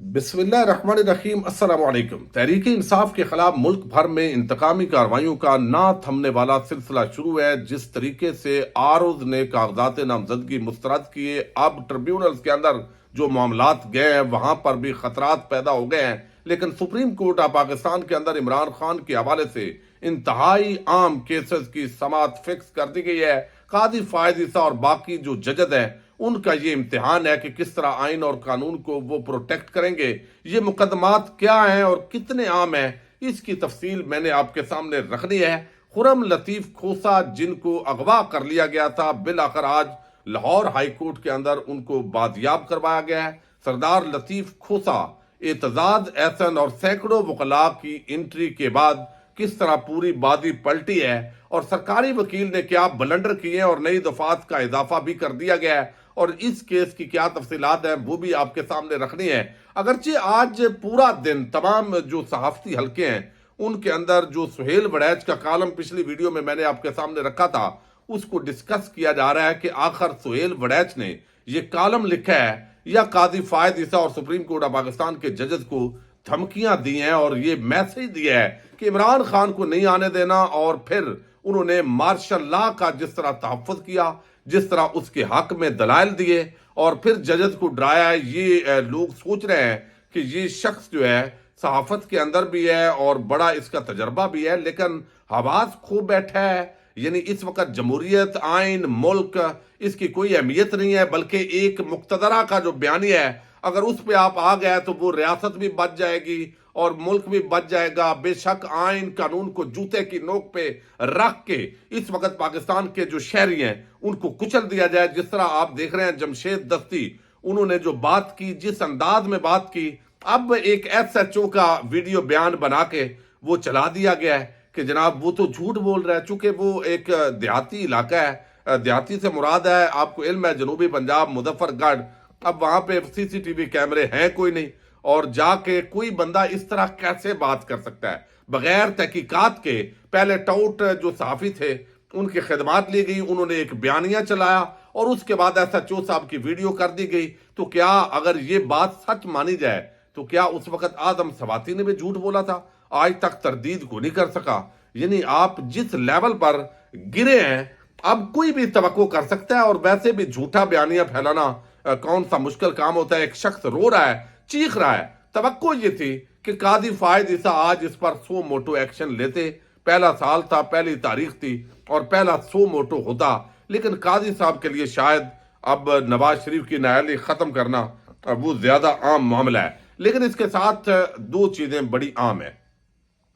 बिस्मिल्लाहिर्रहमानिर्रहीम। अस्सलाम वालेकुम। तहरीक इंसाफ के खिलाफ मुल्क भर में इंतकामी कार्रवाइयों का ना थमने वाला सिलसिला शुरू है। जिस तरीके से आरोज ने कागजात नामजदगी मुस्तरद किए, अब ट्रिब्यूनल्स के अंदर जो मामलात गए हैं वहां पर भी खतरात पैदा हो गए हैं। लेकिन सुप्रीम कोर्ट ऑफ पाकिस्तान के अंदर इमरान खान के हवाले से इंतहाई आम केसेस की समाअत फिक्स कर दी गई है। कादी फायद ईसा और बाकी जो जजद हैं उनका ये इम्तिहान है कि किस तरह आइन और कानून को वो प्रोटेक्ट करेंगे। ये मुकदमात क्या हैं और कितने आम हैं, इसकी तफसील मैंने आपके सामने रखनी है। खुरम लतीफ खोसा, जिनको अगवा कर लिया गया था, बिल आखिर आज लाहौर हाई कोर्ट के अंदर उनको बादियाब करवाया गया है। सरदार लतीफ खोसा, एतजाज एहसन और सैकड़ों वकला की एंट्री के बाद किस तरह पूरी बादी पलटी है और सरकारी वकील ने क्या बलंडर किए हैं और नई दफात का इजाफा भी कर दिया गया है, और इस केस की क्या तफसीलात हैं वो भी आपके सामने रखनी है। अगरचे आज पूरा दिन तमाम जो सहाफती हलके हैं उनके अंदर जो सुहेल वड़ैच का कालम पिछली वीडियो में मैंने आपके सामने रखा था उसको डिस्कस किया जा रहा है कि आखिर सुहेल वड़ैच ने ये कालम लिखा है या कादी फायद ईसा और सुप्रीम कोर्ट ऑफ पाकिस्तान के जजेस को धमकियां दी हैं और ये मैसेज दिया है कि इमरान खान को नहीं आने देना। और फिर उन्होंने मार्शल लॉ का जिस तरह तहफ़्फ़ुज़ किया, जिस तरह उसके हक में दलाइल दिए और फिर जजेस को डराया, ये लोग सोच रहे हैं कि ये शख्स जो है सहाफत के अंदर भी है और बड़ा इसका तजर्बा भी है, लेकिन हवास खो बैठा है। यानी इस वक्त जमहूरियत, आइन, मुल्क, इसकी कोई अहमियत नहीं है, बल्कि एक मुक्तदरा का जो बयानिया है अगर उस पे आप आ गए तो वो रियासत भी बच जाएगी और मुल्क भी बच जाएगा। बेशक आइन कानून को जूते की नोक पे रख के इस वक्त पाकिस्तान के जो शहरी हैं उनको कुचल दिया जाए। जिस तरह आप देख रहे हैं जमशेद दस्ती, उन्होंने जो बात की, जिस अंदाज में बात की, अब एक SHO का वीडियो बयान बना के वो चला दिया गया है कि जनाब वो तो झूठ बोल रहा है। चूंकि वो एक देहाती इलाका है, देहाती से मुराद है, आपको इल्म है, जनूबी पंजाब मुजफ्फरगढ़, अब वहां पे CCTV कैमरे हैं कोई नहीं, और जाके कोई बंदा इस तरह कैसे बात कर सकता है बगैर तहकीकात के। पहले टाउट जो सहाफी थे उनकी खिदमात ली गई, उन्होंने एक बयानिया चलाया और उसके बाद SHO साहब की वीडियो कर दी गई। तो क्या अगर ये बात सच मानी जाए तो क्या उस वक्त आदम सवाती ने भी झूठ बोला था? आज तक तरदीद को नहीं कर सका। यानी आप जिस लेवल पर गिरे हैं अब कोई भी तवक्को कर सकता है। और वैसे भी झूठा बयानिया फैलाना कौन सा मुश्किल काम होता है। एक शख्स रो रहा है, चीख रहा है, तवक्को ये थी कि कादी फायद ईसा आज इस पर सो मोटो एक्शन लेते। पहला साल था, पहली तारीख थी और पहला सो मोटो होता, लेकिन कादी साहब के लिए शायद अब नवाज शरीफ की नाअहली खत्म करना वो ज्यादा आम मामला है। लेकिन इसके साथ दो चीजें बड़ी आम है।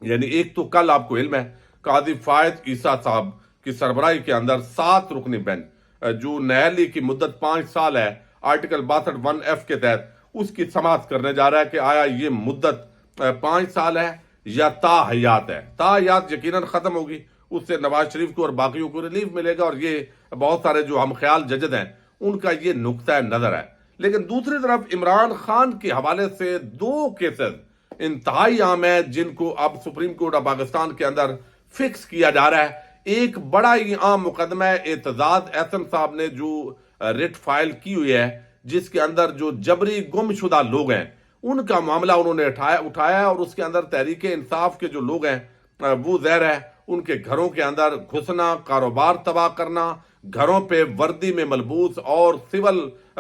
यानी एक तो कल आपको इल्म है कादी फायद ईसा साहब की सरबराही के अंदर 7 रुकनी बेंच जो नाअहली की मुद्दत 5 साल है, आर्टिकल 62(1)(f) के तहत उसकी समाअत करने जा रहा है कि आया ये मुद्दत 5 साल है या ताहयात है। ताहयात यकीनन खत्म होगी, उससे नवाज शरीफ को और बाकियों को रिलीफ मिलेगा और ये बहुत सारे जो हम ख्याल जजद हैं उनका ये नुक्ता नजर है। लेकिन दूसरी तरफ इमरान खान के हवाले से 2 केसेस इंतहाई आम है जिनको अब सुप्रीम कोर्ट ऑफ पाकिस्तान के अंदर फिक्स किया जा रहा है। एक बड़ा ही आम मुकदमा है, एतजाज एहसन साहब ने जो रिट फाइल की हुई है जिसके अंदर जो जबरी गुमशुदा लोग हैं उनका मामला उन्होंने उठाया और उसके अंदर तहरीक इंसाफ के जो लोग हैं वो ज़हर है उनके घरों के अंदर घुसना, कारोबार तबाह करना, घरों पे वर्दी में मलबूस और सिविल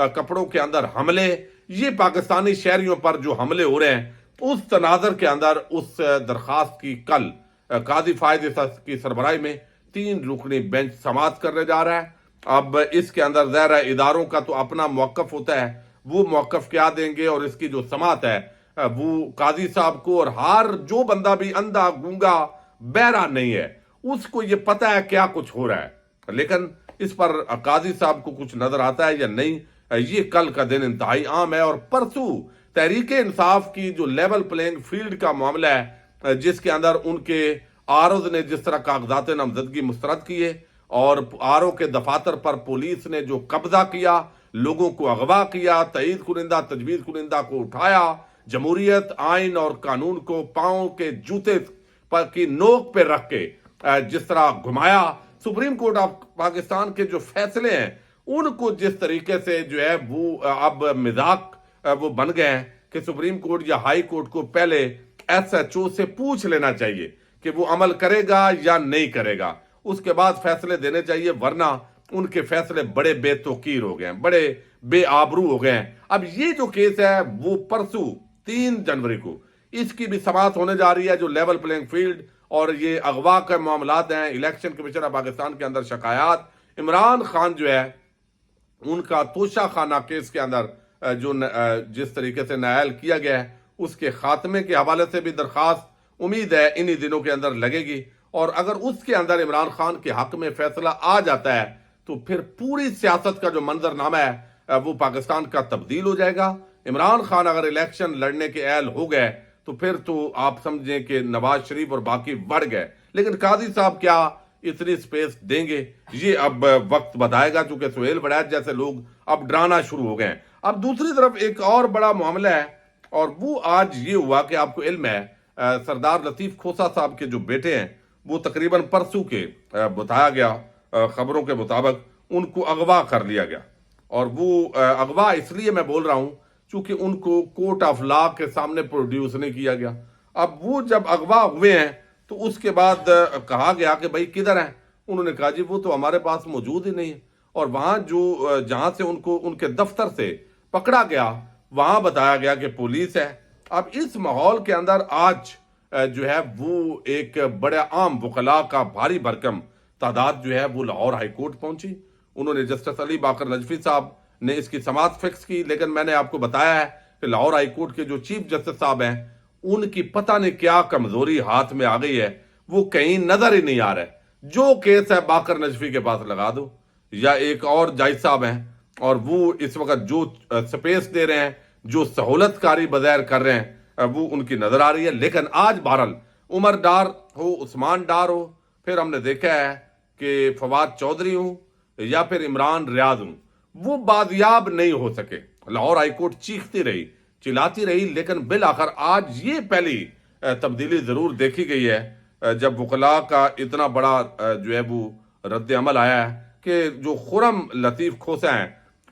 कपड़ों के अंदर हमले, ये पाकिस्तानी शहरियों पर जो हमले हो रहे हैं उस तनाजर के अंदर उस दरखास्त की कल कादी फायद की सरबराही में 3 रुकनी बेंच समाअत करने जा रहा है। अब इसके अंदर ज़ाहिर है इदारों का तो अपना मौक़िफ़ होता है, वो मौक़िफ़ क्या देंगे और इसकी जो समाअत है वो कादी साहब को, और हर जो बंदा भी अंधा गूंगा बहरा नहीं है उसको ये पता है क्या कुछ हो रहा है। लेकिन इस पर कादी साहब को कुछ नजर आता है या नहीं, ये कल का दिन इंतहाई आम है। और परसों तहरीक इंसाफ की जो लेवल प्लेइंग फील्ड का मामला है जिसके अंदर उनके आरोज ने जिस तरह कागजात नामजदगी मुस्तरद किए और आरओ के दफातर पर पुलिस ने जो कब्जा किया, लोगों को अगवा किया, तईद कुनिंदा तजवीज़ कुनिंदा को उठाया, जमहूरियत, आइन और कानून को पांव के जूते पर की नोक पे रख के जिस तरह घुमाया, सुप्रीम कोर्ट ऑफ पाकिस्तान के जो फैसले हैं उनको जिस तरीके से जो है वो अब मजाक वो बन गए हैं کہ سپریم کورٹ یا ہائی کورٹ کو پہلے ایس ایچ او سے پوچھ لینا چاہیے کہ وہ عمل کرے گا یا نہیں کرے گا، اس کے بعد فیصلے دینے چاہیے، ورنہ ان کے فیصلے بڑے بے توقیر ہو گئے ہیں، بڑے بے آبرو ہو گئے ہیں۔ اب یہ جو کیس ہے وہ پرسوں 3 جنوری کو اس کی بھی سماعت ہونے جا رہی ہے، جو لیول پلینگ فیلڈ اور یہ اغوا کے معاملات ہیں، الیکشن کمیشن آف پاکستان کے اندر شکایات، عمران خان جو ہے ان کا توشہ خانہ کیس کے اندر جو جس طریقے سے نائل کیا گیا ہے اس کے خاتمے کے حوالے سے بھی درخواست امید ہے انہی دنوں کے اندر لگے گی، اور اگر اس کے اندر عمران خان کے حق میں فیصلہ آ جاتا ہے تو پھر پوری سیاست کا جو منظر نامہ ہے وہ پاکستان کا تبدیل ہو جائے گا۔ عمران خان اگر الیکشن لڑنے کے اہل ہو گئے تو پھر تو آپ سمجھیں کہ نواز شریف اور باقی بڑھ گئے، لیکن قاضی صاحب کیا اتنی سپیس دیں گے یہ اب وقت بتائے گا، چونکہ سہیل وڑیچ جیسے لوگ اب ڈرانا شروع ہو گئے ہیں۔ اب دوسری طرف ایک اور بڑا معاملہ ہے، اور وہ آج یہ ہوا کہ آپ کو علم ہے سردار لطیف کھوسہ صاحب کے جو بیٹے ہیں وہ تقریباً پرسوں کے بتایا گیا خبروں کے مطابق ان کو اغوا کر لیا گیا، اور وہ اغوا اس لیے میں بول رہا ہوں چونکہ ان کو کورٹ آف لا کے سامنے پروڈیوس نہیں کیا گیا۔ اب وہ جب اغوا ہوئے ہیں تو اس کے بعد کہا گیا کہ بھائی کدھر ہیں؟ انہوں نے کہا جی وہ تو ہمارے پاس موجود ہی نہیں ہے، اور وہاں جہاں سے ان کو ان کے دفتر سے پکڑا گیا وہاں بتایا گیا کہ پولیس ہے۔ اب اس ماحول کے اندر آج جو ہے وہ ایک بڑے عام وکلاء کا بھاری بھرکم تعداد جو ہے وہ لاہور ہائی کورٹ پہنچی۔ انہوں نے جسٹس علی باقر نجفی صاحب نے اس کی سماعت فکس کی، لیکن میں نے آپ کو بتایا ہے کہ لاہور ہائی کورٹ کے جو چیف جسٹس صاحب ہیں ان کی پتہ نہیں کیا کمزوری ہاتھ میں آ گئی ہے، وہ کہیں نظر ہی نہیں آ رہا ہے۔ جو کیس ہے باقر نجفی کے پاس لگا دو، یا ایک اور جج صاحب ہیں اور وہ اس وقت جو سپیس دے رہے ہیں، جو سہولت کاری بظاہر کر رہے ہیں وہ ان کی نظر آ رہی ہے۔ لیکن آج بہرحال عمر ڈار ہو، عثمان ڈار ہو، پھر ہم نے دیکھا ہے کہ فواد چودھری ہوں یا پھر عمران ریاض ہوں، وہ بازیاب نہیں ہو سکے۔ لاہور ہائی کورٹ چیختی رہی، چلاتی رہی، لیکن بالآخر آج یہ پہلی تبدیلی ضرور دیکھی گئی ہے جب وکلاء کا اتنا بڑا جو ہے وہ رد عمل آیا ہے کہ جو خرم لطیف کھوسہ ہیں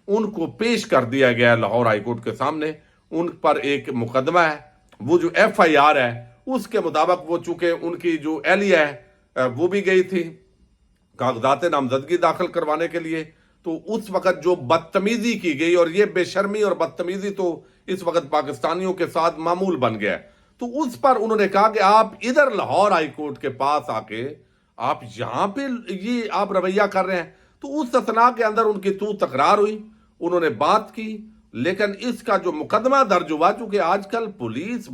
ان کو پیش کر دیا گیا ہے لاہور ہائی کورٹ کے سامنے۔ ان پر ایک مقدمہ ہے، وہ جو ایف آئی آر ہے اس کے مطابق وہ چونکہ ان کی جو اہلیہ ہے وہ بھی گئی تھی کاغذات نامزدگی داخل کروانے کے لیے، تو اس وقت جو بدتمیزی کی گئی، اور یہ بے شرمی اور بدتمیزی تو اس وقت پاکستانیوں کے ساتھ معمول بن گیا، تو اس پر انہوں نے کہا کہ آپ ادھر لاہور ہائی کورٹ کے پاس آ کے آپ یہاں پہ یہ آپ رویہ کر رہے ہیں۔ تو اس اثناء کے اندر ان کی تکرار ہوئی، انہوں نے بات کی، لیکن اس کا جو مقدمہ درج ہوا، چونکہ آج کل پولیس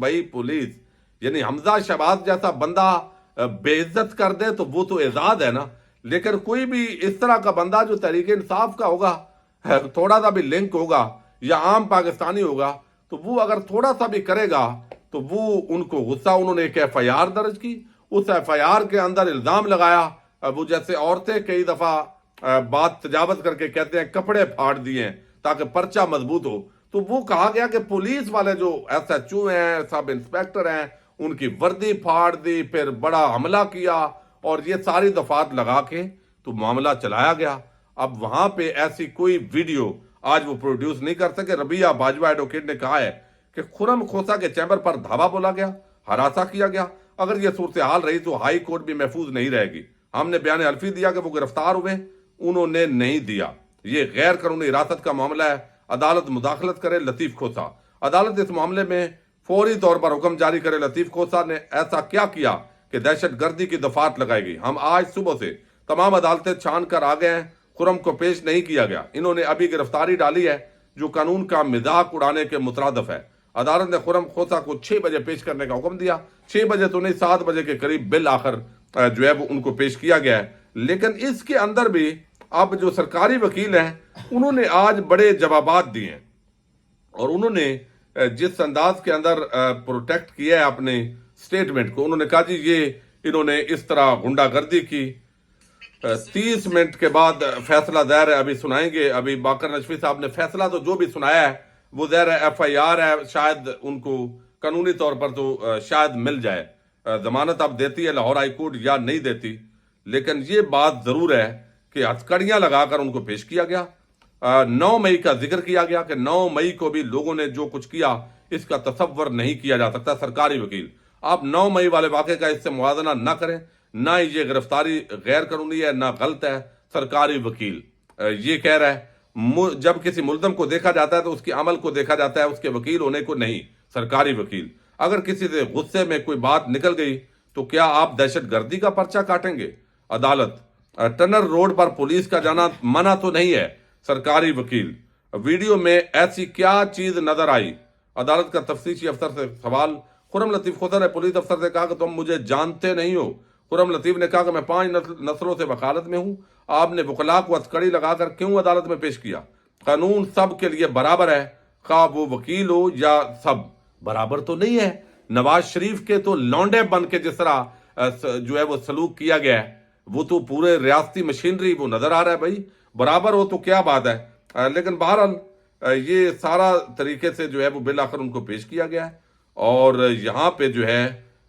یعنی حمزہ شہباز جیسا بندہ بے عزت کر دے تو وہ تو اعزاز ہے نا، لیکن کوئی بھی اس طرح کا بندہ جو تحریک انصاف کا ہوگا، تھوڑا سا بھی لنک ہوگا یا عام پاکستانی ہوگا، تو وہ اگر تھوڑا سا بھی کرے گا تو وہ ان کو غصہ۔ انہوں نے ایک ایف آئی آر درج کی، اس ایف آئی آر کے اندر الزام لگایا، وہ جیسے عورتیں کئی دفعہ بات تجاوز کر کے کہتے ہیں کپڑے پھاڑ دیے ہیں تاکہ پرچہ مضبوط ہو، تو وہ کہا گیا کہ پولیس والے جو ایس ایچ او ہیں، سب انسپیکٹر ہیں، ان کی وردی پھاڑ دی، پھر بڑا حملہ کیا، اور یہ ساری دفعات لگا کے تو معاملہ چلایا گیا۔ اب وہاں پہ ایسی کوئی ویڈیو آج وہ پروڈیوس نہیں کر سکے۔ ربیہ باجوہ ایڈوکیٹ نے کہا ہے کہ خرم کھوسہ کے چیمبر پر دھاوا بولا گیا، ہراساں کیا گیا۔ اگر یہ صورتحال رہی تو ہائی کورٹ بھی محفوظ نہیں رہے گی۔ ہم نے بیان حلفی دیا کہ وہ گرفتار ہوئے، انہوں نے نہیں دیا۔ یہ غیر قانونی حراست کا معاملہ ہے، عدالت مداخلت کرے لطیف کھوسہ۔ عدالت اس معاملے میں فوری طور پر حکم جاری کرے۔ لطیف کھوسہ نے ایسا کیا کیا کہ دہشت گردی کی دفعات لگائی گئی۔ ہم آج صبح سے تمام عدالتیں چھان کر آ گئے ہیں، خرم کو پیش نہیں کیا گیا۔ انہوں نے ابھی گرفتاری ڈالی ہے جو قانون کا مذاق اڑانے کے مترادف ہے۔ عدالت نے خرم کھوسہ کو 6 بجے پیش کرنے کا حکم دیا۔ 6 بجے تو نہیں، 7 بجے کے قریب بالآخر جو ہے وہ ان کو پیش کیا گیا ہے۔ لیکن اس کے اندر بھی اب جو سرکاری وکیل ہیں انہوں نے آج بڑے جوابات دیے ہیں، اور انہوں نے جس انداز کے اندر پروٹیکٹ کیا ہے اپنے سٹیٹمنٹ کو، انہوں نے کہا جی یہ انہوں نے اس طرح غنڈہ گردی کی۔ 30 منٹ کے بعد فیصلہ ظاہر ہے ابھی سنائیں گے۔ ابھی باقر نجفی صاحب نے فیصلہ تو جو بھی سنایا ہے وہ ظاہر ہے ایف آئی آر ہے، شاید ان کو قانونی طور پر تو شاید مل جائے، ضمانت اب دیتی ہے لاہور ہائی کورٹ یا نہیں دیتی، لیکن یہ بات ضرور ہے کہ ہتھکڑیاں لگا کر ان کو پیش کیا گیا۔ 9 मई का जिक्र किया गया कि 9 मई को भी लोगों ने जो कुछ किया इसका तसव्वुर नहीं किया जा सकता। सरकारी वकील, आप 9 मई वाले वाक़े का इससे मुआवजा ना करें, ना ये गिरफ्तारी गैर कानूनी है, ना गलत है। सरकारी वकील ये कह रहा है जब किसी मुल्ज़म को देखा जाता है तो उसके अमल को देखा जाता है, उसके वकील होने को नहीं। सरकारी वकील, अगर किसी से गुस्से में कोई बात निकल गई तो क्या आप दहशत गर्दी का पर्चा काटेंगे? अदालत, टनर रोड पर पुलिस का जाना मना तो नहीं है। सरकारी वकील, वीडियो में ऐसी क्या चीज नजर आई? अदालत का तफ्तीशी अफसर से सवाल। खुर्रम लतीफ खुदा ने पुलिस अफसर से कहा कि तुम मुझे जानते नहीं हो। खुर्रम लतीफ ने कहा कि मैं 5 नस्लों से वकालत में हूं। आपने वकला को हथकड़ी लगाकर क्यों अदालत में पेश किया? कानून सब के लिए बराबर है, खा वो वकील हो या सब। बराबर तो नहीं है। नवाज शरीफ के तो लौंडे बन के जिस तरह जो है वो सलूक किया गया है, वो तो पूरे रियासती मशीनरी वो नजर आ रहा है। भाई बराबर हो तो क्या बात है। लेकिन बहरहाल ये सारा तरीके से जो है वो बिल आखिर उनको पेश किया गया है। और यहाँ पे जो है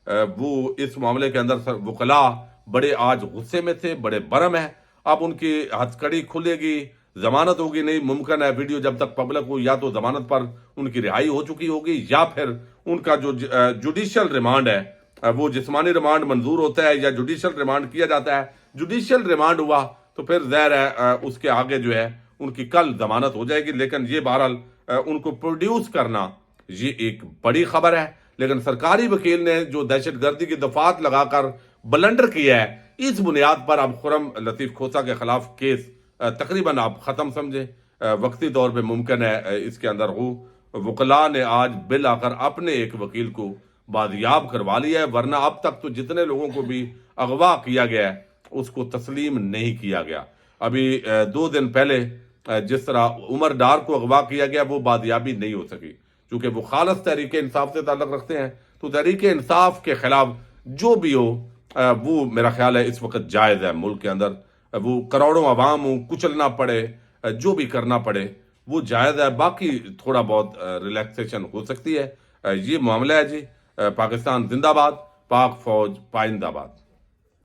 वो इस मामले के अंदर वकला बड़े आज गुस्से में थे, बड़े बरम है। अब उनकी हथकड़ी खुलेगी, जमानत होगी नहीं, मुमकिन है वीडियो जब तक पब्लिक हो या तो जमानत पर उनकी रिहाई हो चुकी होगी या फिर उनका जो जुडिशियल रिमांड है वो जिस्मानी रिमांड मंजूर होता है या जुडिशियल रिमांड किया जाता है। जुडिशियल रिमांड हुआ तो फिर ज़ाहिर है उसके आगे जो है उनकी कल जमानत हो जाएगी। लेकिन ये बहरहाल उनको प्रोड्यूस करना ये एक बड़ी खबर है। लेकिन सरकारी वकील ने जो दहशत गर्दी की दफात लगाकर बलंडर किया है, इस बुनियाद पर अब खुर्रम लतीफ खोसा के खिलाफ केस तकरीबन आप खत्म समझे। वक्ती तौर पे मुमकिन है इसके अंदर हो। वकला ने आज बिल आकर अपने एक वकील को बाजियाब करवा लिया है, वरना अब तक तो जितने लोगों को भी अगवा किया गया है उसको तस्लीम नहीं किया गया। अभी 2 दिन पहले जिस तरह उमर डार को अगवा किया गया वो बाजियाबी नहीं हो सकी, क्योंकि वो खालस तहरीक इंसाफ से ताल्लुक रखते हैं। तो तहरीक इंसाफ के खिलाफ जो भी हो वो मेरा ख्याल है इस वक्त जायज़ है। मुल्क के अंदर वो करोड़ों अवाम को कुचलना पड़े, जो भी करना पड़े वो जायज़ है। बाकी थोड़ा बहुत रिलैक्सेशन हो सकती है। ये मामला है जी। पाकिस्तान जिंदाबाद, पाक फौज पाइंदाबाद।